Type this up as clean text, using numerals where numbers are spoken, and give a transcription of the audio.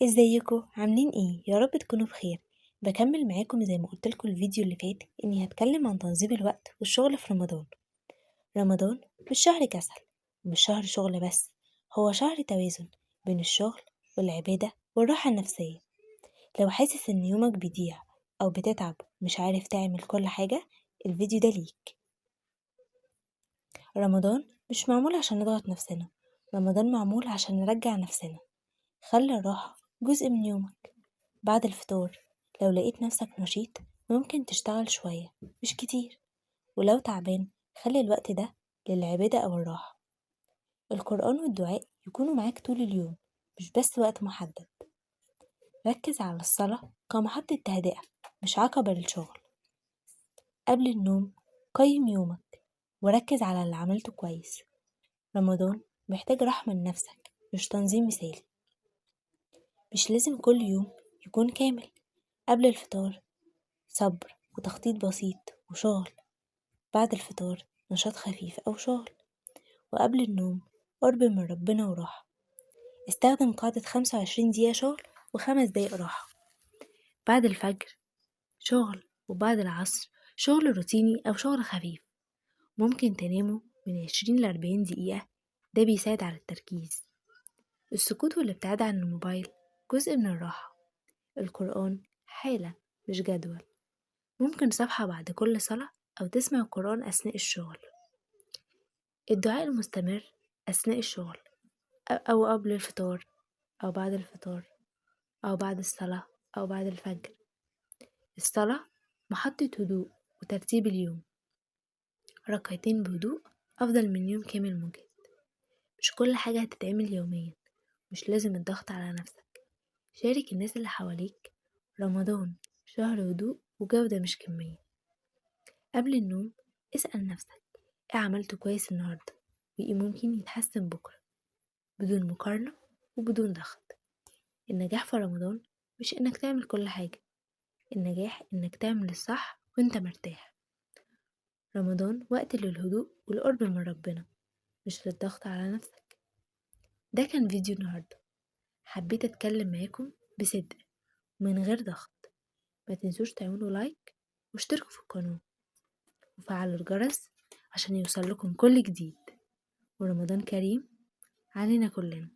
ازيكم عاملين ايه؟ يا رب تكونوا بخير. بكمل معاكم زي ما قلت لكم الفيديو اللي فات اني هتكلم عن تنظيم الوقت والشغل في رمضان. رمضان مش شهر كسل ومش شهر شغل بس، هو شهر توازن بين الشغل والعبادة والراحة النفسية. لو حاسس ان يومك بيضيع او بتتعب مش عارف تعمل كل حاجة، الفيديو ده ليك. رمضان مش معمول عشان نضغط نفسنا، رمضان معمول عشان نرجع نفسنا. خلي الراحة جزء من يومك. بعد الفطور لو لقيت نفسك نشيط ممكن تشتغل شوية مش كتير، ولو تعبان خلي الوقت ده للعبادة أو الراحة. القرآن والدعاء يكونوا معاك طول اليوم مش بس وقت محدد. ركز على الصلاة كمحطة تهدئة مش عقبة للشغل. قبل النوم قيم يومك وركز على اللي عملته كويس. رمضان محتاج رحمة لنفسك مش تنظيم مثالي. مش لازم كل يوم يكون كامل. قبل الفطار صبر وتخطيط بسيط وشغل، بعد الفطار نشاط خفيف أو شغل، وقبل النوم قرب من ربنا وراحة. استخدم قاعدة 25 دقيقة شغل و5 دقايق راحة. بعد الفجر شغل، وبعد العصر شغل روتيني أو شغل خفيف. ممكن تناموا من 20 ل40 دقيقة، ده بيساعد على التركيز. السكوت والابتعاد عن الموبايل جزء من الراحة. القرآن حالة مش جدول. ممكن صفحة بعد كل صلاة أو تسمع القرآن أثناء الشغل. الدعاء المستمر أثناء الشغل أو قبل الفطار أو بعد الفطار أو بعد الصلاة أو بعد الفجر. الصلاة محطة هدوء وترتيب اليوم. ركعتين بهدوء أفضل من يوم كامل مجهد. مش كل حاجة هتتعمل يوميا، مش لازم الضغط على نفسك. شارك الناس اللي حواليك. رمضان شهر هدوء وجودة مش كمية. قبل النوم اسأل نفسك ايه عملته كويس النهاردة وايه ممكن يتحسن بكرة، بدون مقارنة وبدون ضغط. النجاح في رمضان مش انك تعمل كل حاجة، النجاح انك تعمل الصح وانت مرتاح. رمضان وقت للهدوء والقرب من ربنا مش للضغط على نفسك. ده كان فيديو النهاردة، حبيت اتكلم معاكم بصدق من غير ضغط. ما تنسوش تعملوا لايك واشتركوا في القناة وفعلوا الجرس عشان يوصل لكم كل جديد. ورمضان كريم علينا كلنا.